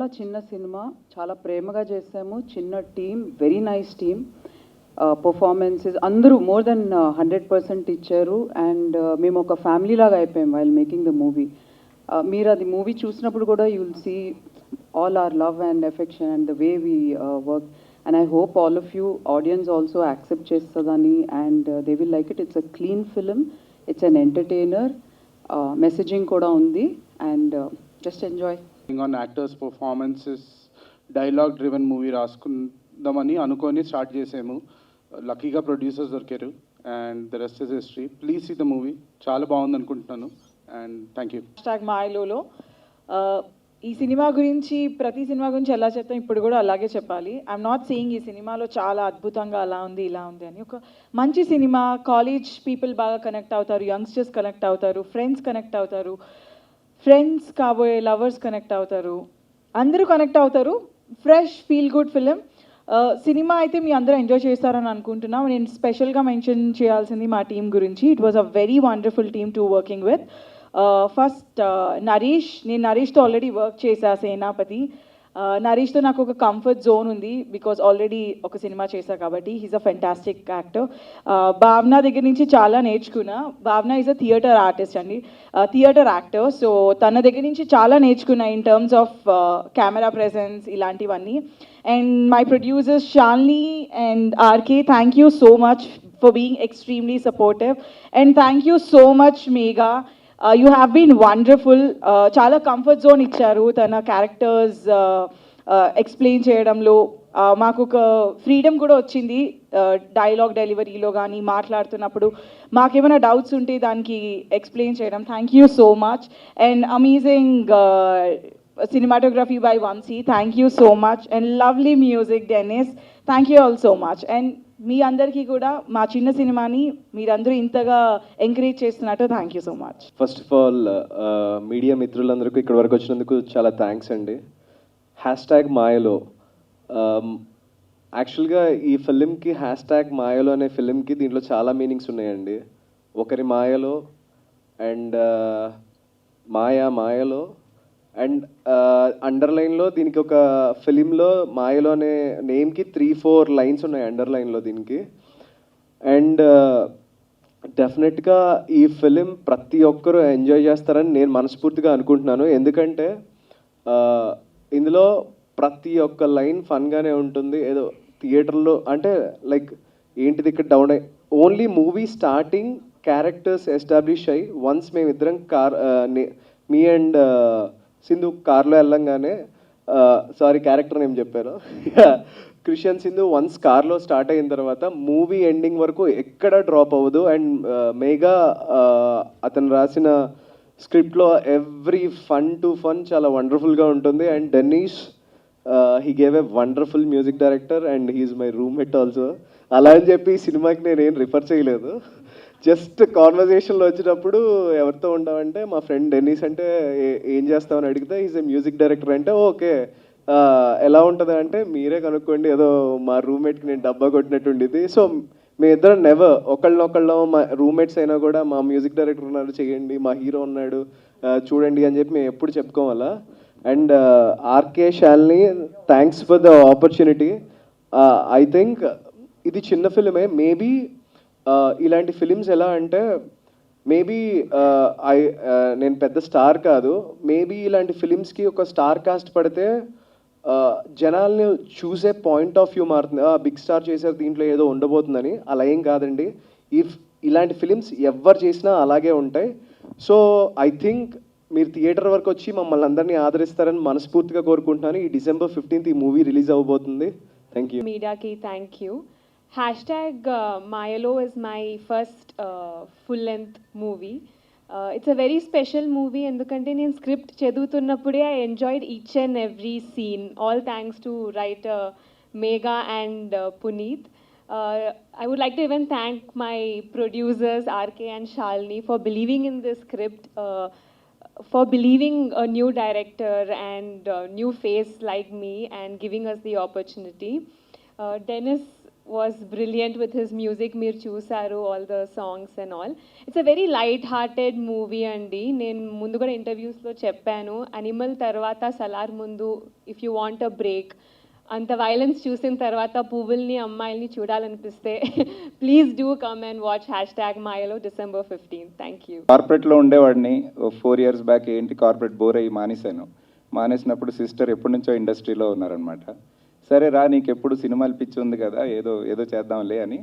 చాలా చిన్న సినిమా, చాలా ప్రేమగా చేసాము. చిన్న team, very nice team. Performances అందరూ మోర్ దెన్ 100% ఇచ్చారు. అండ్ మేము ఒక ఫ్యామిలీ లాగా అయిపోయాం వైల్ మేకింగ్ ద మూవీ. మీరు అది మూవీ చూసినప్పుడు కూడా you will see all our love and affection and the way we work, and I hope all of you audience also accept chestadani and they will like it. It's a clean film, it's an entertainer, messaging kuda undi, and just enjoy. On actors performances, dialogue driven movie రాసుకుందామని అనుకొని start చేసాము. లక్కీగా producers దొరికారు and the rest is history. Please see the movie, చాలా బాగుంది అనుకుంటున్నాను and thank you. #mylo ఈ సినిమా గురించి, ప్రతి సినిమా గురించి ఎలా చెప్తాం ఇప్పుడు కూడా అలాగే చెప్పాలి. ఐఎమ్ నాట్ సేయింగ్ ఈ సినిమాలో చాలా అద్భుతంగా అలా ఉంది ఇలా ఉంది అని. ఒక మంచి సినిమా, కాలేజ్ పీపుల్ బాగా కనెక్ట్ అవుతారు, యంగ్స్టర్స్ కనెక్ట్ అవుతారు, ఫ్రెండ్స్ కనెక్ట్ అవుతారు, ఫ్రెండ్స్ కాబోయే లవర్స్ కనెక్ట్ అవుతారు, అందరూ కనెక్ట్ అవుతారు. Fresh feel good film. Cinema అయితే మీ అందరూ ఎంజాయ్ చేస్తారని అనుకుంటున్నాం. నేను స్పెషల్గా మెన్షన్ చేయాల్సింది మా టీం గురించి. It was a very wonderful team to working with. First Naresh, నేను నరీష్తో ఆల్రెడీ వర్క్ చేశా సేనాపతి. నరీష్తో నాకు ఒక కంఫర్ట్ జోన్ ఉంది బికాజ్ ఆల్రెడీ ఒక సినిమా చేశా కాబట్టి. He's a fantastic actor. Bhavana దగ్గర నుంచి చాలా నేర్చుకున్నా. Bhavana is a theatre artist అండి, థియేటర్ యాక్టర్. సో తన దగ్గర నుంచి చాలా నేర్చుకున్నా in terms of camera presence ఇలాంటివన్నీ. And my producers Shalini and RK, thank you so much for being extremely supportive. And thank you so much Megha, you have been wonderful. చాలా comfort zone ఇచ్చారు తన characters explain చేయడంలో. మాకు ఒక ఫ్రీడమ్ కూడా వచ్చింది dialogue డెలివరీలో కానీ మాట్లాడుతున్నప్పుడు మాకేమైనా డౌట్స్ ఉంటే దానికి ఎక్స్ప్లెయిన్ చేయడం. Thank you so much. And amazing cinematography by Vansi, thank you so much. And lovely music Dennis, thank you all so much. And మీ అందరికీ కూడా మా చిన్న సినిమాని మీరందరూ ఇంతగా ఎంకరేజ్ చేస్తున్నట్టు thank you so much. First of all media మిత్రులందరికీ ఇక్కడ వరకు వచ్చినందుకు చాలా థ్యాంక్స్ అండి. #మాయలో, యాక్చువల్గా ఈ ఫిలింకి #మాయలో అనే ఫిలింకి దీంట్లో చాలా మీనింగ్స్ ఉన్నాయండి. ఒకరి మాయలో అండ్ మాయలో అండ్ అండర్లైన్లో దీనికి ఒక ఫిలింలో మాయలో అనే నేమ్కి 3-4 లైన్స్ ఉన్నాయి అండర్లైన్లో దీనికి. అండ్ డెఫినెట్గా ఈ ఫిలిం ప్రతి ఒక్కరూ ఎంజాయ్ చేస్తారని నేను మనస్ఫూర్తిగా అనుకుంటున్నాను. ఎందుకంటే ఇందులో ప్రతి ఒక్క లైన్ ఫన్గానే ఉంటుంది. ఏదో థియేటర్లో అంటే లైక్ ఏంటిది ఇక్కడ డౌన్ అయ్యి only movie starting characters establish అయ్యి వన్స్ మేమిద్దరం మీ అండ్ సింధు కార్లో వెళ్ళంగానే, సారీ క్యారెక్టర్ నేమ్ చెప్పారు, క్రిస్టియన్ సింధు వన్స్ కార్లో స్టార్ట్ అయిన తర్వాత మూవీ ఎండింగ్ వరకు ఎక్కడ డ్రాప్ అవ్వదు. అండ్ మేఘా అతను రాసిన స్క్రిప్ట్లో ఎవ్రీ ఫన్ చాలా వండర్ఫుల్గా ఉంటుంది. And Denish, he gave a wonderful music director and he's my roommate also. అలా అని చెప్పి ఈ సినిమాకి నేనేం రిఫర్ చేయలేదు, జస్ట్ కాన్వర్జేషన్లో వచ్చినప్పుడు ఎవరితో ఉంటామంటే మా ఫ్రెండ్ డెన్నీస్ అంటే ఏం చేస్తామని అడిగితే ఈజ్ ఏ మ్యూజిక్ డైరెక్టర్ అంటే ఓకే ఎలా ఉంటుంది అంటే మీరే కనుక్కోండి, ఏదో మా రూమ్మేట్కి నేను డబ్బా కొట్టినట్టు ఉండేది. సో మీ ఇద్దరం నెవర్ ఒకళ్ళనొకళ్ళం మా రూమ్మేట్స్ అయినా కూడా మా మ్యూజిక్ డైరెక్టర్ ఉన్నాడు చేయండి, మా హీరో ఉన్నాడు చూడండి అని చెప్పి మేము ఎప్పుడు చెప్పుకోవాలా. And RK Shalini, thanks for the opportunity. I think ఇది చిన్న ఫిలిమే. మేబీ ఇలాంటి ఫిలిమ్స్ ఎలా అంటే మేబీ నేను పెద్ద స్టార్ కాదు, మేబీ ఇలాంటి ఫిలిమ్స్కి ఒక స్టార్ కాస్ట్ పడితే జనాల్ని చూసే పాయింట్ ఆఫ్ వ్యూ మారుతుంది. బిగ్ స్టార్ చేశారు దీంట్లో ఏదో ఉండబోతుందని. అలా ఏం కాదండి, ఇలాంటి ఫిలిమ్స్ ఎవరు చేసినా అలాగే ఉంటాయి. సో ఐ థింక్ మీరు థియేటర్ వరకు వచ్చి మమ్మల్ని అందరినీ ఆదరిస్తారని మనస్ఫూర్తిగా కోరుకుంటున్నాను. ఈ December 15th ఈ మూవీ రిలీజ్ అవ్వబోతుంది. Thank you. మీడియాకి thank you. #Mayalo is my first full-length movie. It's a very special movie ఎందుకంటే నేను script చదువుతున్నప్పుడే I enjoyed each and every scene. All thanks to writer Megha and Puneet. I would like to even thank my producers RK and Shalini for believing in this script, for believing a new director and new face like me and giving us the opportunity. Dennis, was brilliant with his music. Meer chusaru all the songs and all. It's a very light-hearted movie andi. Nenu mundu kuda interviews lo cheppanu. Animal tarvata Salar mundu, if you want a break, అంత violence చూసిన తర్వాత పువ్వుల్ని అమ్మాయిల్ని చూడాలనిపిస్తే please do come and watch #Mayalo December 15th. Thank you. కార్పొరేట్లో ఉండేవాడిని 4 years back ఏంటి corporate bore అయ్యి మానేసినప్పుడు సిస్టర్ ఎప్పటి నుంచో ఇండస్ట్రీలో ఉన్నారనమాట. సరే రా నీకు ఎప్పుడు సినిమాలు పిచ్చి ఉంది కదా ఏదో చేద్దాంలే అని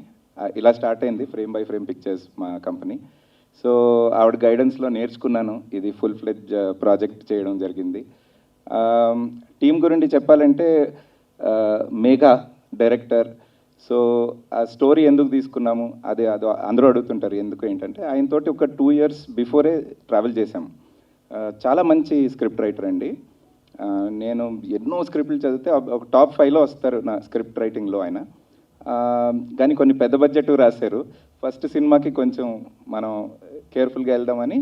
ఇలా స్టార్ట్ అయింది ఫ్రేమ్ బై ఫ్రేమ్ పిక్చర్స్ మా కంపెనీ. సో ఆవిడ గైడెన్స్లో నేర్చుకున్నాను, ఇది ఫుల్ ఫ్లెడ్జ్ ప్రాజెక్ట్ చేయడం జరిగింది. టీం గురించి చెప్పాలంటే మేఘా డైరెక్టర్. సో ఆ స్టోరీ ఎందుకు తీసుకున్నాము అది అందరూ అడుగుతుంటారు ఎందుకు ఏంటంటే ఆయనతోటి ఒక 2 years బిఫోరే ట్రావెల్ చేశాము. చాలా మంచి స్క్రిప్ట్ రైటర్ అండి. నేను ఎన్నో స్క్రిప్ట్లు చదివితే ఒక టాప్ 5లో వస్తారు నా స్క్రిప్ట్ రైటింగ్లో ఆయన. కానీ కొన్ని పెద్ద బడ్జెట్ రాశారు. ఫస్ట్ సినిమాకి కొంచెం మనం కేర్ఫుల్గా వెళ్దామని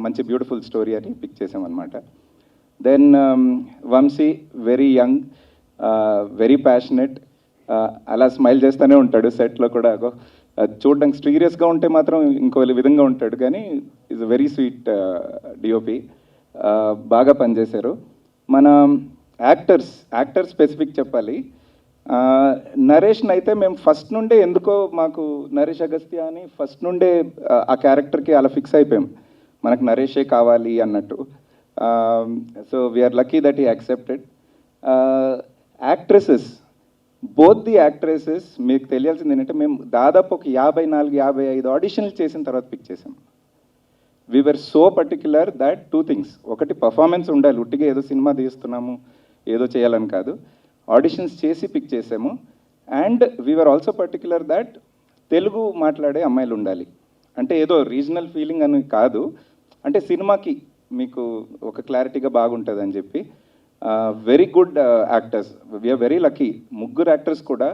మంచి బ్యూటిఫుల్ స్టోరీ అని పిక్ చేసామన్నమాట. Then Vamsi very young, very passionate, అలా స్మైల్ చేస్తూనే ఉంటాడు సెట్లో కూడా. చూడడానికి సీరియస్గా ఉంటే మాత్రం ఇంకో విధంగా ఉంటాడు, కానీ ఈజ్ వెరీ స్వీట్ డిఓపి. బాగా పనిచేశారు. మన యాక్టర్ స్పెసిఫిక్ చెప్పాలి. నరేష్ని అయితే మేము ఫస్ట్ నుండే ఎందుకో మాకు నరేష్ అగస్త్య అని ఫస్ట్ నుండే ఆ క్యారెక్టర్కి అలా ఫిక్స్ అయిపోయాం, మనకు నరేషే కావాలి అన్నట్టు. So we are lucky that he accepted. Actresses, both the actresses మీకు తెలియాల్సింది ఏంటంటే మేము దాదాపు ఒక 54-55 ఆడిషన్లు చేసిన తర్వాత పిక్ చేసాం. We were so particular that 2 things. ఒకటి పర్ఫార్మెన్స్ ఉండాలి, ఉట్టిగా ఏదో సినిమా తీస్తున్నాము ఏదో చేయాలని కాదు, ఆడిషన్స్ చేసి పిక్ చేసాము. And we were also particular that Telugu మాట్లాడే అమ్మాయిలు ఉండాలి. అంటే ఏదో రీజనల్ ఫీలింగ్ అని కాదు, అంటే సినిమాకి మీకు ఒక క్లారిటీగా బాగుంటుంది అని చెప్పి. Very good actors, we are very lucky. 3 actors కూడా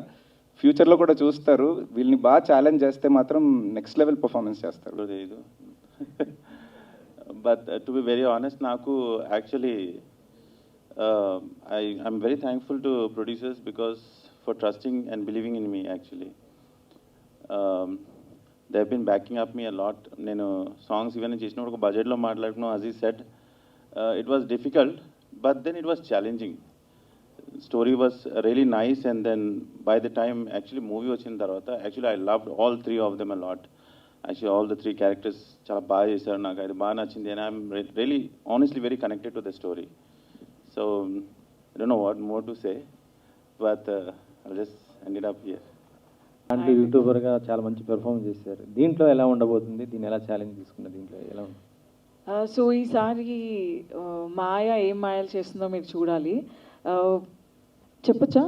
ఫ్యూచర్లో కూడా చూస్తారు, వీళ్ళని బాగా ఛాలెంజ్ చేస్తే మాత్రం నెక్స్ట్ లెవెల్ పర్ఫార్మెన్స్ చేస్తారు. But to be very honest, నాకు actually I'm very thankful to producers because for trusting and believing in me. Actually they have been backing up me a lot. నేను songs ఇవన్నీ చేసినప్పుడు ఒక బడ్జెట్లో మాట్లాడుకున్నాం. As I said, it was difficult, but then it was challenging. Story was really nice, and then by the time actually movie వచ్చిన తర్వాత actually I loved all 3 of them a lot. Actually all the 3 characters చాలా బాగా చేశారు, నాకు అది బాగా నచ్చింది, and I'm really honestly very connected to the story. So I don't know what more to say, but I'll just end it up here. అంటే యూట్యూబర్గా చాలా మంచి పెర్ఫార్మెన్స్ చేశారు. దీంట్లో ఎలా ఉండబోతుంది, దీన్ని ఎలా ఛాలెంజ్ తీసుకున్నారు, దీంట్లో ఎలా ఉంది? సో ఈసారి మాయ ఏం మాయలు చేస్తుందో మీరు చూడాలి. చెప్పచ్చా?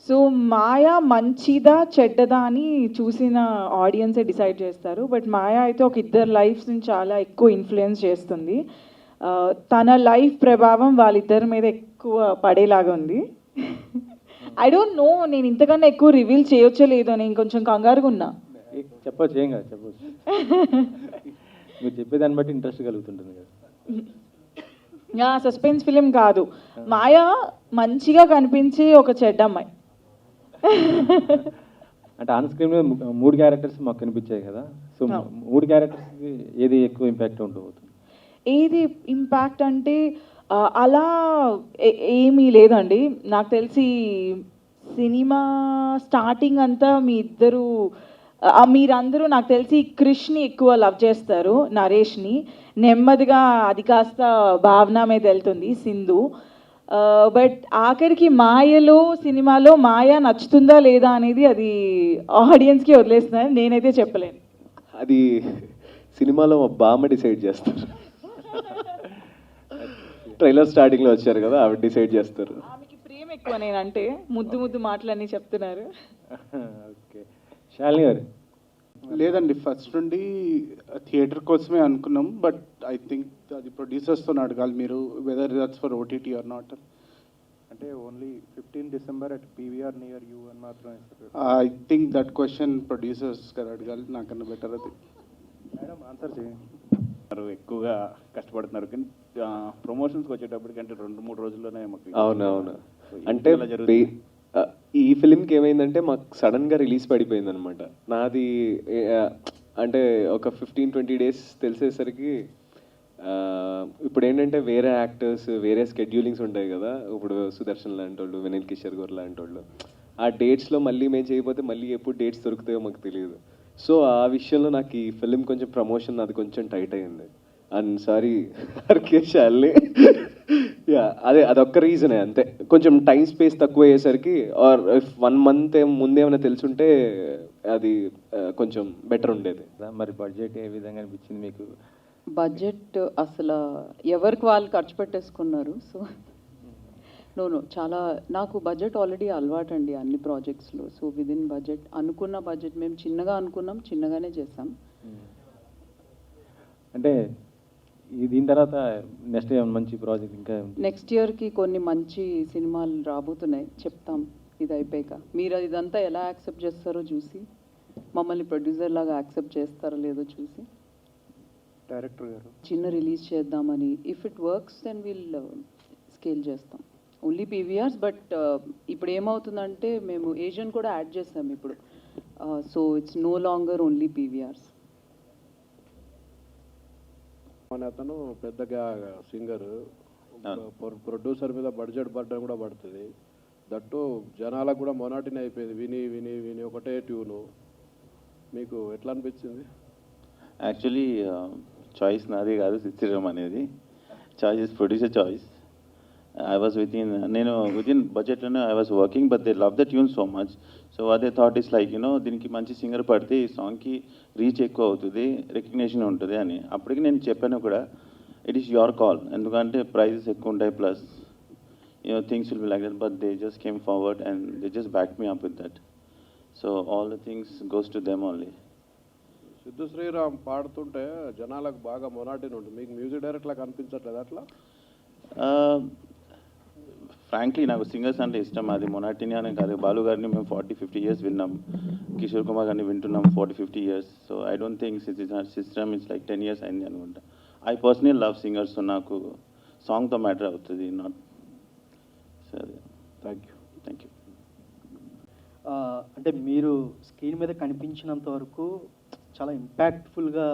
సో మాయ మంచిదా చెడ్డదా అని చూసిన ఆడియన్సే డిసైడ్ చేస్తారు. బట్ మాయ అయితే ఒక 2 లైఫ్స్ని చాలా ఎక్కువ ఇన్ఫ్లుయెన్స్ చేస్తుంది. తన లైఫ్ ప్రభావం వాళ్ళిద్దరి మీద ఎక్కువ పడేలాగా ఉంది. ఐ డోంట్ నో, నేను ఇంతకన్నా ఎక్కువ రివీల్ చేయొచ్చో లేదో, నేను కొంచెం కంగారుగా ఉన్నా. చెప్పొచ్చు, ఏం కాదు, చెప్పొచ్చు. మీరు చెప్పేదాన్ని బట్టి ఇంట్రెస్ట్ కలుగుతుంటుంది కదా. సస్పెన్స్ ఫిలిం కాదు, మాయ మంచిగా కనిపించే ఒక చెడ్డ అమ్మాయి. అంటే ఆన్ స్క్రీన్ మీద 3 క్యారెక్టర్స్ మాకు కనిపించాయి కదా. సో 3 క్యారెక్టర్స్కి ఏది ఎక్కువ ఇంపాక్ట్ ఉండబోతుంది? ఏది ఇంపాక్ట్ అంటే అలా ఏమీ లేదండి. నాకు తెలిసి సినిమా స్టార్టింగ్ అంతా మీరందరూ నాకు తెలిసి క్రిష్ని ఎక్కువ లవ్ చేస్తారు, నరేష్ని. నెమ్మదిగా అది కాస్త భావన మీద వెళ్తుంది, సింధు. బట్ ఆఖరికి సినిమాలో మాయ నచ్చుతుందా లేదా అనేది అది ఆడియన్స్కి వదిలేస్తున్నారు, నేనైతే చెప్పలేను. అది సినిమాలో మా బామ్మ డిసైడ్ చేస్తారు. ట్రైలర్ స్టార్టింగ్లో వచ్చారు కదా, ఆవిడ డిసైడ్ చేస్తారు. ఆమెకి ప్రేమ ఎక్కువ నేనంటే, ముద్దు మాటలన్నీ చెప్తున్నారు. ఓకే, శాలిని గారు. లేదండి, ఫస్ట్ నుండి థియేటర్ కోసమే అనుకున్నాం, బట్ ఐ థింక్ అది ప్రొడ్యూసర్స్తో అడగాలి మీరు, whether that's for OTT or not. అంటే only 15 December at PVR near you అని మాత్రమే. I think that question producers గారు అడగాలి, నాకన్నా బెటర్ అది. మేడం ఆన్సర్ చేయండి. ఎక్కువగా కష్టపడుతున్నారు, కానీ ప్రమోషన్స్కి వచ్చేటప్పటికి అంటే 2-3 రోజుల్లోనే మాకు. అవునవును, అంటే ఈ ఫిలింకి ఏమైందంటే మాకు సడన్గా రిలీజ్ పడిపోయింది అనమాట. నాది అంటే ఒక 15-20 డేస్ తెలిసేసరికి ఇప్పుడు ఏంటంటే వేరే యాక్టర్స్ వేరే స్కెడ్యూలింగ్స్ ఉంటాయి కదా. ఇప్పుడు సుదర్శన్ లాంటి వాళ్ళు, వినీల్ కిషోర్ గారు లాంటి వాళ్ళు, ఆ డేట్స్లో మళ్ళీ మేము చేయకపోతే మళ్ళీ ఎప్పుడు డేట్స్ దొరుకుతాయో మాకు తెలియదు. సో ఆ విషయంలో నాకు ఈ ఫిలిం కొంచెం ప్రమోషన్ అది కొంచెం టైట్ అయింది. అండ్ సారీ అర్కేషాల్ని, యా అదొక్క రీజనే అంతే. కొంచెం టైం స్పేస్ తక్కువ అయ్యేసరికి, ఆర్ 1 month ముందే ఏమైనా తెలుసుంటే అది కొంచెం బెటర్ ఉండేది. మరి బడ్జెట్ ఏ విధంగా అనిపించింది మీకు? బడ్జెట్ అసలు ఎవరికి వాళ్ళు ఖర్చు పెట్టేసుకున్నారు. సో నో చాలా నాకు బడ్జెట్ ఆల్రెడీ అలవాటండి అన్ని ప్రాజెక్ట్స్లో. సో విదిన్ బడ్జెట్, అనుకున్న బడ్జెట్ మేము చిన్నగా అనుకున్నాం, చిన్నగానే చేసాం. అంటే దీని తర్వాత నెక్స్ట్ ఏమైనా మంచి ప్రాజెక్ట్ ఇంకా నెక్స్ట్ ఇయర్కి కొన్ని మంచి సినిమాలు రాబోతున్నాయి, చెప్తాం ఇది అయిపోయాక. మీరు ఇదంతా ఎలా యాక్సెప్ట్ చేస్తారో చూసి, మమ్మల్ని ప్రొడ్యూసర్ లాగా యాక్సెప్ట్ చేస్తారో లేదో చూసి డైరెక్టర్ గారు చిన్న రిలీజ్ చేద్దామని. If it works then will scale చేస్తాం. Only PVRs. బట్ ఇప్పుడు ఏమవుతుందంటే మేము ఏజెంట్ కూడా యాడ్ చేస్తాం ఇప్పుడు. So it's no longer only PVRs. మన అతను పెద్దగా సింగర్, ప్రొడ్యూసర్ మీద బడ్జెట్ బర్డన్ కూడా పడుతుంది. దట్టు జనాలకు కూడా మొనాటిని అయిపోయింది, విని విని విని ఒకటే ట్యూను. మీకు ఎట్లా అనిపించింది? యాక్చువల్లీ చాయిస్ నాది కాదు సిరిరామ్ అనేది. Choice is producer choice. I was within budgetలోనే I was working, but they love the tune so much. So what they thought is like, దీనికి మంచి సింగర్ పడితే ఈ సాంగ్కి రీచ్ ఎక్కువ అవుతుంది, రికగ్నేషన్ ఉంటుంది అని. అప్పటికి నేను చెప్పాను కూడా, ఇట్ ఈస్ యువర్ కాల్, ఎందుకంటే ప్రైజెస్ ఎక్కువ ఉంటాయి, plus things will be like that. But they just came forward and they just back me up with that. So all the things goes to them only. Sid Sriram పాడుతుంటే జనాలకు బాగా మొనాటిని ఉంటుంది, మీకు music డైరెక్టర్లా కనిపించట్లేదు అట్లా? ఫ్రాంక్లీ నాకు సింగర్స్ అంటే ఇష్టం, అది మొనాటిని అనే కాదు. బాలు గారిని మేము 40-50 years విన్నాం, కిషోర్ కుమార్ గారిని వింటున్నాం 40-50 years. So I don't think system it's like 10 years అయింది అనుకుంటా. I personally love singers. నాకు సాంగ్తో మ్యాటర్ అవుతుంది, నాట్. సరే, థ్యాంక్ యూ. అంటే మీరు స్క్రీన్ మీద కనిపించినంత వరకు చాలా ఇంపాక్ట్ఫుల్గా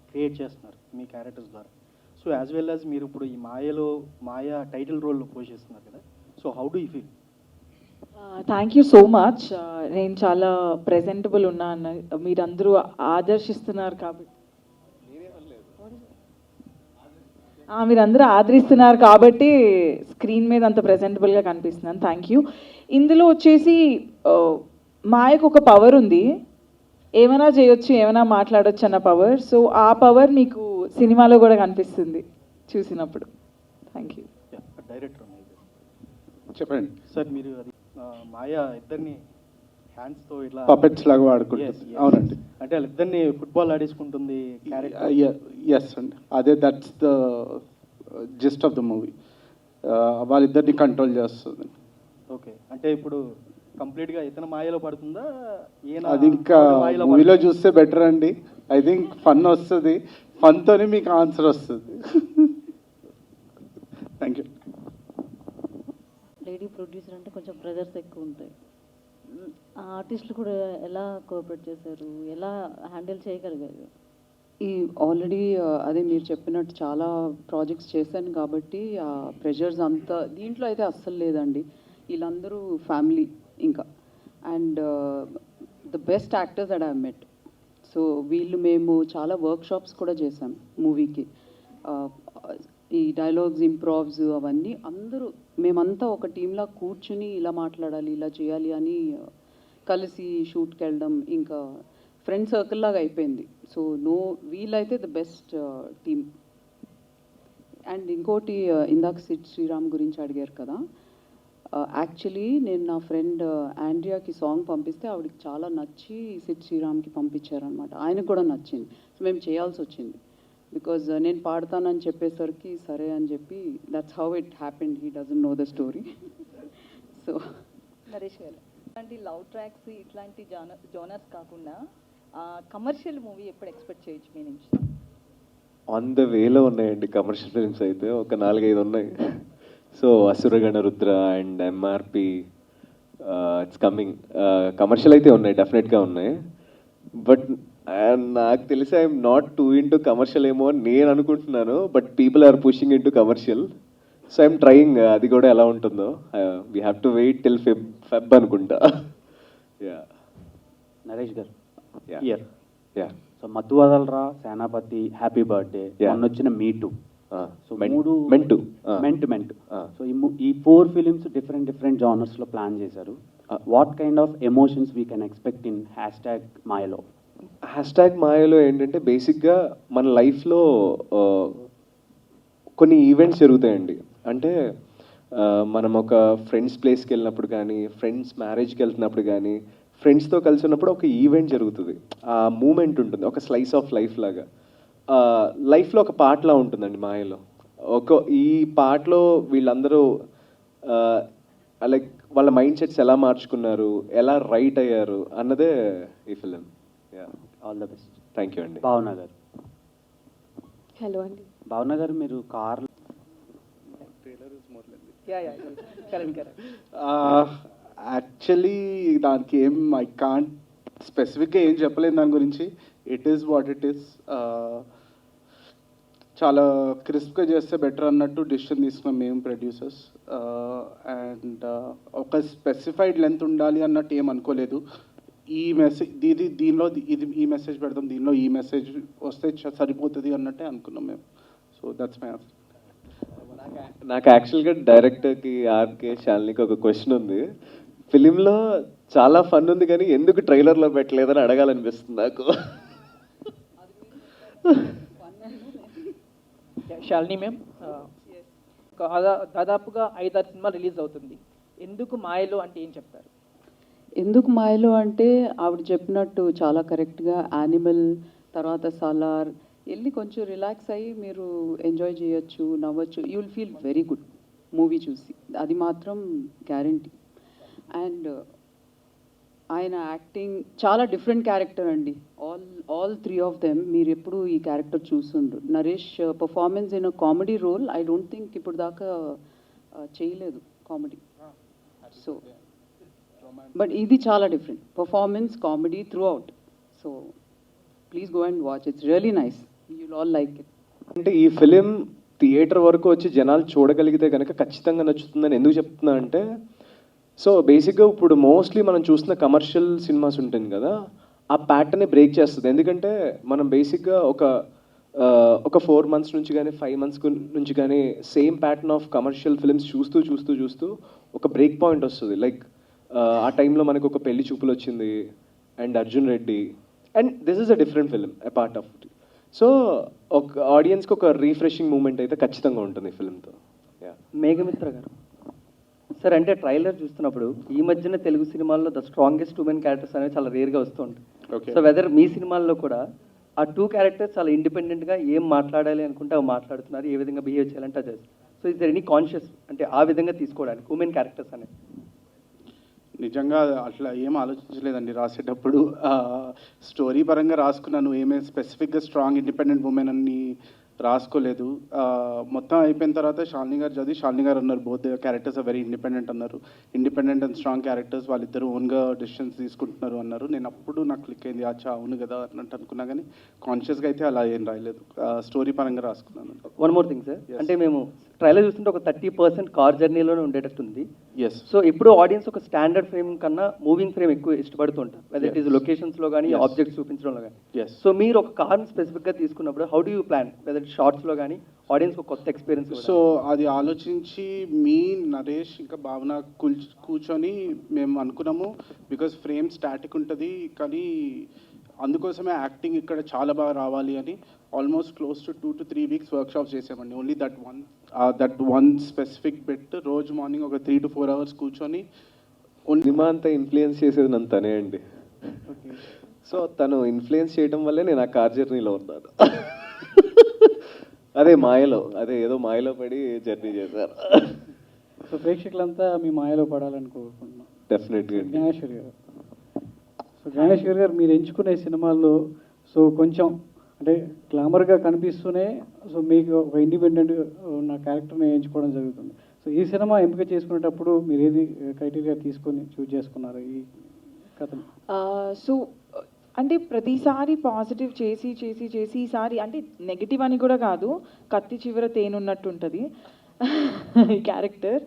క్రియేట్ చేస్తున్నారు మీ క్యారెక్టర్స్ ద్వారా. సో యాజ్ వెల్ యాజ్ మీరు ఇప్పుడు ఈ మాయా టైటిల్ రోల్లో పోషిస్తున్నారు కదా. So how do you feel? Thank you so much. నేను చాలా ప్రెజెంటబుల్ ఉన్నాను, మీరందరూ ఆదర్శిస్తున్నారు కాబట్టి, మీరందరూ ఆదరిస్తున్నారు కాబట్టి స్క్రీన్ మీద అంత ప్రెజెంటబుల్గా కనిపిస్తున్నాను. Thank you. ఇందులో వచ్చేసి మాయకు ఒక పవర్ ఉంది, ఏమైనా చేయొచ్చు, ఏమైనా మాట్లాడొచ్చు అన్న పవర్. సో ఆ పవర్ మీకు సినిమాలో కూడా కనిపిస్తుంది చూసినప్పుడు. Thank you. డైరెక్టర్ చెప్పండి సార్, మీరు అది మాయా ఇద్దరిని హ్యాండ్స్తో ఇట్లా పపెట్స్ లాగా వాడుకుంటారు. అవునండి, అంటే వాళ్ళిద్దరిని ఫుట్బాల్ ఆడేసుకుంటుంది క్యారెక్టర్. ఎస్ అండి, అదే that's the gist of the movie. వాళ్ళిద్దరిని కంట్రోల్ చేస్తుంది. ఓకే, అంటే ఇప్పుడు కంప్లీట్గా ఇతను మాయలో పడుతుందా? అది ఇంకా మూవీలో చూస్తే బెటర్ అండి. ఐ థింక్ ఫన్ వస్తుంది, ఫన్తోనే మీకు ఆన్సర్ వస్తుంది. Thank you. లేడీ ప్రొడ్యూసర్ అంటే కొంచెం ప్రెజర్స్ ఎక్కువ ఉంటాయి. ఆర్టిస్టులు కూడా ఎలా కోఆపరేట్ చేశారు, ఎలా హ్యాండిల్ చేయగలిగారు? ఈ ఆల్రెడీ అదే మీరు చెప్పినట్టు చాలా ప్రాజెక్ట్స్ చేశాను కాబట్టి ఆ ప్రెషర్స్ అంతా దీంట్లో అయితే అస్సలు లేదండి. వీళ్ళందరూ ఫ్యామిలీ ఇంకా, and the best actors that I have met. So మేము చాలా వర్క్ షాప్స్ కూడా చేశాం మూవీకి. ఈ డైలాగ్స్, ఇంప్రావ్స్ అవన్నీ అందరూ మేమంతా ఒక టీంలా కూర్చుని ఇలా మాట్లాడాలి, ఇలా చేయాలి అని కలిసి షూట్కి వెళ్ళడం, ఇంకా ఫ్రెండ్ సర్కిల్ లాగా అయిపోయింది. సో వీళ్ళైతే ద బెస్ట్ టీమ్. అండ్ ఇంకోటి, ఇందాక సిద్ శ్రీరామ్ గురించి అడిగారు కదా. యాక్చువల్లీ నేను నా ఫ్రెండ్ ఆండ్రియాకి సాంగ్ పంపిస్తే ఆవిడకి చాలా నచ్చి సిద్ శ్రీరామ్కి పంపించారనమాట. ఆయనకు కూడా నచ్చింది. సో మేము చేయాల్సి వచ్చింది, బికాజ్ నేను పాడతానని చెప్పేసరికి సరే అని చెప్పి that's how it happened. He doesn't know the story. So Naresh గారు, ఇట్లాంటి లవ్ ట్రాక్స్, ఇట్లాంటి జోనర్స్ కాకుండా కమర్షియల్ మూవీ ఎప్పుడు ఎక్స్పెక్ట్ చేయొచ్చు మీ నుంచి? ఆన్ ద వేలో ఉన్నాయండి కమర్షియల్ ఫిల్మ్స్ అయితే, ఒక 4-5 ఉన్నాయి. So Asuragana Rudra and MRP, it's coming. Commercial అయితే ఉన్నాయి, డెఫినెట్గా ఉన్నాయి. బట్ నాకు తెలిసి I'm not too into commercial ఏమో అని నేను అనుకుంటున్నాను. But people are pushing into commercial. So I'm trying అది కూడా ఎలా ఉంటుందో. We have to wait till Feb అనుకుంటా. యా నరేష్ గారు Yeah. ఇయర్ యా సో మత్తు వదలరా, సేనాపతి, హ్యాపీ బర్త్డే, Yeah. మొన్న వచ్చిన మీటు. సో Meant- మూడు meant to. మెంట్. సో ఈ 4 ఫిలిమ్స్ డిఫరెంట్ జానర్స్లో ప్లాన్ చేశారు. What kind of emotions we can expect in hashtag మాయలో? Hashtag మాయలో ఏంటంటే బేసిక్గా మన లైఫ్లో కొన్ని ఈవెంట్స్ జరుగుతాయండి. అంటే మనం ఒక ఫ్రెండ్స్ ప్లేస్కి వెళ్ళినప్పుడు కానీ, ఫ్రెండ్స్ మ్యారేజ్కి వెళ్తున్నప్పుడు కానీ, ఫ్రెండ్స్తో కలిసి ఉన్నప్పుడు ఒక ఈవెంట్ జరుగుతుంది. ఆ మూమెంట్ ఉంటుంది, ఒక స్లైస్ ఆఫ్ లైఫ్ లాగా. లైఫ్లో ఒక పార్ట్లా ఉంటుందండి మాయలో. ఈ పార్ట్లో వీళ్ళందరూ లైక్ వాళ్ళ మైండ్ సెట్స్ ఎలా మార్చుకున్నారు, ఎలా రైట్ అయ్యారు అన్నదే ఈ film. All the best. Thank you అండి. భావన గారు. హలో అండి. భావన గారు, మీరు కార్ యాక్చువల్లీ దానికి ఏం ఐ కాంట్ స్పెసిఫిక్గా ఏం చెప్పలేను దాని గురించి. It is what it is. చాలా క్రిస్ప్గా చేస్తే బెటర్ అన్నట్టు డెసిషన్ తీసుకున్నాం మేము ప్రొడ్యూసర్స్. అండ్ ఒక స్పెసిఫైడ్ లెంత్ ఉండాలి అన్నట్టు ఏం అనుకోలేదు. ఈ మెసేజ్ దీనిలో ఇది ఈ మెసేజ్ పెడతాం, దీనిలో ఈ మెసేజ్ వస్తే సరిపోతుంది అన్నట్టే అనుకున్నాం మేము. So that's my answer. నాకు యాక్చువల్గా డైరెక్టర్కి, ఆర్కే, శాలినికి ఒక క్వశ్చన్ ఉంది. ఫిలింలో చాలా ఫన్ ఉంది కానీ ఎందుకు ట్రైలర్లో పెట్టలేదని అడగాలనిపిస్తుంది నాకు. శాలిని మ్యామ్, దాదాపుగా 5-6 సినిమాలు రిలీజ్ అవుతుంది. ఎందుకు మాయలో అంటే ఏం చెప్తారు? ఎందుకు మాయలో అంటే ఆవిడ చెప్పినట్టు చాలా కరెక్ట్గా యానిమల్ తర్వాత సలార్ వెళ్ళి కొంచెం రిలాక్స్ అయ్యి మీరు ఎంజాయ్ చేయొచ్చు, నవ్వచ్చు. You will feel very good movie చూసి, అది మాత్రం గ్యారంటీ. అండ్ ఆయన యాక్టింగ్ చాలా డిఫరెంట్ క్యారెక్టర్ అండి. ఆల్ 3 ఆఫ్ దెమ్ మీరు ఎప్పుడు ఈ క్యారెక్టర్ చూస్తుండ్రు. Naresh performance in a comedy role I don't think ఇప్పుడు దాకా చేయలేదు కామెడీ. సో బట్ ఇది చాలా different performance, comedy throughout. So please go and watch, it's really nice, you'll all like it. అంటే ఈ ఫిలిం థియేటర్ వరకు వచ్చి జనాలు చూడగలిగితే కనుక ఖచ్చితంగా నచ్చుతుందని ఎందుకు చెప్తున్నా అంటే, సో బేసిక్గా ఇప్పుడు మోస్ట్లీ మనం చూస్తున్న కమర్షియల్ సినిమాస్ ఉంటుంది కదా, ఆ ప్యాటర్నే బ్రేక్ చేస్తుంది. ఎందుకంటే మనం బేసిక్గా ఒక 4 months నుంచి కానీ 5 months నుంచి కానీ same pattern of commercial films చూస్తూ ఒక బ్రేక్ పాయింట్ వస్తుంది. లైక్ ఆ టైంలో మనకు ఒక పెళ్లి చూపులు వచ్చింది and Arjun Reddy, and this is a different film a part of it. So ఒక ఆడియన్స్కి ఒక రీఫ్రెషింగ్ మూమెంట్ అయితే ఖచ్చితంగా ఉంటుంది ఈ ఫిలింతో. మేఘమిత్ర గారు సార్, అంటే ట్రైలర్ చూస్తున్నప్పుడు ఈ మధ్యన తెలుగు సినిమాల్లో ద స్ట్రాంగెస్ట్ ఉమెన్ క్యారెక్టర్స్ అనేవి చాలా రేర్గా వస్తూ ఉంటాయి. Okay. సో వెదర్ మీ సినిమాల్లో కూడా ఆ 2 క్యారెక్టర్స్ చాలా ఇండిపెండెంట్గా ఏం మాట్లాడాలి అనుకుంటే అవి మాట్లాడుతున్నారు, ఏ విధంగా బిహేవ్ చేయాలంటే అది. So is there any conscious అంటే ఆ విధంగా తీసుకోవడానికి ఉమెన్ క్యారెక్టర్స్ అనేవి? నిజంగా అట్లా ఏం ఆలోచించలేదండి రాసేటప్పుడు. స్టోరీ పరంగా రాసుకున్నాను, ఏమే స్పెసిఫిక్గా స్ట్రాంగ్ ఇండిపెండెంట్ ఉమెన్ అని రాసుకోలేదు. మొత్తం అయిపోయిన తర్వాత శాలిని గారు చదివి శాలిని గారు అన్నారు both characters are very independent అన్నారు. ఇండిపెండెంట్ అండ్ స్ట్రాంగ్ క్యారెక్టర్స్, వాళ్ళిద్దరూ ఓన్గా డెసిషన్స్ తీసుకుంటున్నారు అన్నారు. నేను అప్పుడు నాకు క్లిక్ అయింది, అచ్చా అవును కదా అన్నట్టు అనుకున్నా, కానీ కాన్షియస్గా అయితే అలా ఏం రాయలేదు, స్టోరీ పరంగా రాసుకున్నాను. వన్ మోర్ థింగ్ సార్, అంటే మేము ట్రైలర్ చూస్తుంటే ఒక 30% కార్ జర్నీలోనే ఉండేటట్టు ఉంది. ఎస్. సో ఇప్పుడు ఆడియన్స్ ఒక స్టాండర్డ్ ఫ్రేమ్ కన్నా మూవింగ్ ఫ్రేమ్ ఎక్కువ ఇష్టపడుతుంటారు, వెదర్ ఇట్ ఈస్ లొకేషన్స్లో కానీ ఆబ్జెక్ట్స్ చూపించడంలో కానీ. ఎస్. సో మీరు ఒక కార్ని స్పెసిఫిక్గా తీసుకున్నప్పుడు how do you plan, whether షార్ట్స్లో కానీ ఆడియన్స్ ఒక కొత్త ఎక్స్పీరియన్స్? సో అది ఆలోచించి నరేష్ ఇంకా భావన కూర్చొని మేము అనుకున్నాము, బికాజ్ ఫ్రేమ్ స్టాటిక్ ఉంటుంది కానీ అందుకోసమే యాక్టింగ్ ఇక్కడ చాలా బాగా రావాలి అని almost close to 2 to 3 weeks workshops చేసామండి. ఓన్లీ దట్ వన్ స్పెసిఫిక్ బెట్ రోజు మార్నింగ్ ఒక 3 to 4 hours కూర్చొని. సినిమా అంతా ఇన్ఫ్లుయెన్స్ చేసేది నన్ను తనే అండి. సో తను ఇన్ఫ్లుయెన్స్ చేయడం వల్లే నేను ఆ కార్ జర్నీలో ఉన్నాను. అదే ఏదో మాయలో పడి జర్నీ చేశారు. సో ప్రేక్షకులంతా మీ మాయలో పడాలని కోరుకుంటున్నాం. డెఫినెట్గా. జ్ఞానేశ్వర్ గారు, సో జ్ఞానేశ్వర్ గారు మీరు ఎంచుకునే సినిమాల్లో సో కొంచెం అంటే గ్లామర్గా కనిపిస్తూనే సో మీకు ఒక ఇండిపెండెంట్ ఉన్న క్యారెక్టర్ని ఎంచుకోవడం జరుగుతుంది. సో ఈ సినిమా ఎంపిక చేసుకునేటప్పుడు మీరు ఏది క్రైటీరియా తీసుకొని చూజ్ చేసుకున్నారు ఈ కథను? సో అంటే ప్రతిసారి పాజిటివ్ చేసి చేసి చేసి ఈసారి అంటే నెగిటివ్ అని కూడా కాదు, కత్తి చివర తేనున్నట్టు ఉంటుంది ఈ క్యారెక్టర్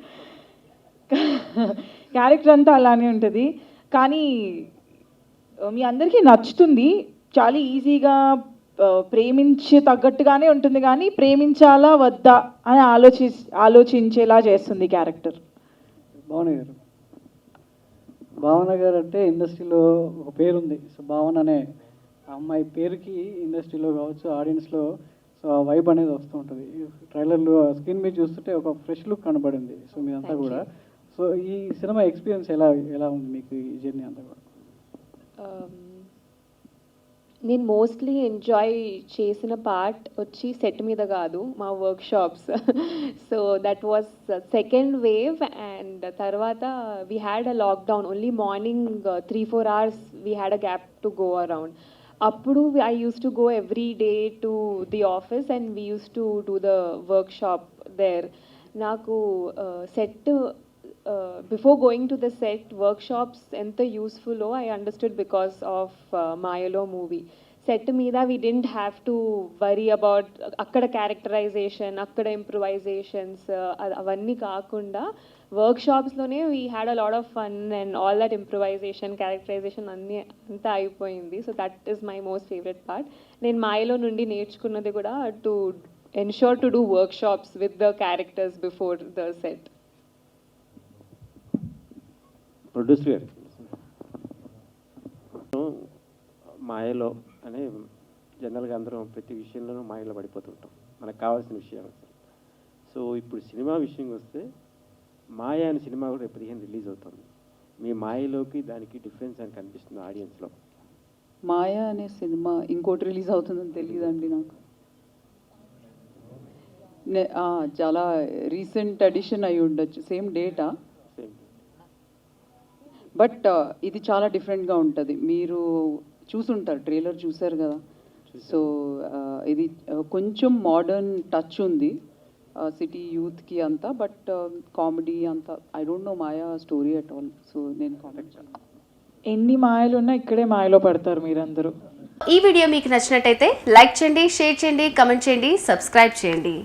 అంతా అలానే ఉంటుంది. కానీ మీ అందరికీ నచ్చుతుంది, చాలా ఈజీగా ప్రేమించే తగ్గట్టుగానే ఉంటుంది, కానీ ప్రేమించాలా వద్దా అని ఆలోచించేలా చేస్తుంది క్యారెక్టర్. భావన గారు అంటే ఇండస్ట్రీలో ఒక పేరు ఉంది. సో భావన అనే అమ్మాయి పేరుకి ఇండస్ట్రీలో కావచ్చు, ఆడియన్స్లో సో ఆ వైబ్ అనేది వస్తూ ఉంటుంది. ట్రైలర్లో స్క్రీన్ మీద చూస్తుంటే ఒక ఫ్రెష్ లుక్ కనబడింది. సో మీరంతా కూడా సో ఈ సినిమా ఎక్స్పీరియన్స్ ఎలా ఉంది మీకు, ఈ జర్నీ అంతా కూడా? నేను మోస్ట్లీ ఎంజాయ్ చేసిన పార్ట్ వచ్చి సెట్ మీద కాదు, మా workshops. So that was second wave. And తర్వాత we had a lockdown, only morning 3-4 hours we had a gap to go around. అప్పుడు I used to go every day to the office and we used to do the workshop there. నాకు set before going to the set workshops ఎంత యూస్ఫుల్లో I understood because of మాయలో movie. Set మీద we didn't have to worry about అక్కడ characterisation, అక్కడ improvisations, అవన్నీ కాకుండా వర్క్షాప్స్లోనే we had a lot of fun and all that improvisation, characterisation అన్నీ అంతా అయిపోయింది. So that is my most favourite part. నేను మాయలో నుండి నేర్చుకున్నది కూడా to ensure to do workshops with the characters before the set. Producer గారు, మాయలో అనే జనరల్గా అందరం ప్రతి విషయంలోనూ మాయలో పడిపోతుంటాం, మనకు కావాల్సిన విషయాలు. సో ఇప్పుడు సినిమా విషయం వస్తే మాయ అనే సినిమా కూడా 15 రిలీజ్ అవుతుంది. మీ మాయలోకి దానికి డిఫరెన్స్ అని కనిపిస్తుంది ఆడియన్స్లో? మాయ అనే సినిమా ఇంకోటి రిలీజ్ అవుతుందని తెలియదండి నాకు. చాలా రీసెంట్ అడిషన్ అయి ఉండొచ్చు, సేమ్ డేటా. బట్ ఇది చాలా డిఫరెంట్గా ఉంటుంది. మీరు చూసుంటారు, ట్రైలర్ చూసారు కదా. సో ఇది కొంచెం మోడర్న్ టచ్ ఉంది సిటీ యూత్కి అంతా, బట్ కామెడీ అంతా. I don't know Maya story at all, so నేను కాంటాక్ట్ చేస్తాను. ఎన్ని మాయలు ఉన్నా ఇక్కడే మాయలో పడతారు మీరందరూ. ఈ వీడియో మీకు నచ్చినట్టయితే లైక్ చేయండి, షేర్ చేయండి, కమెంట్ చేయండి, సబ్స్క్రైబ్ చేయండి.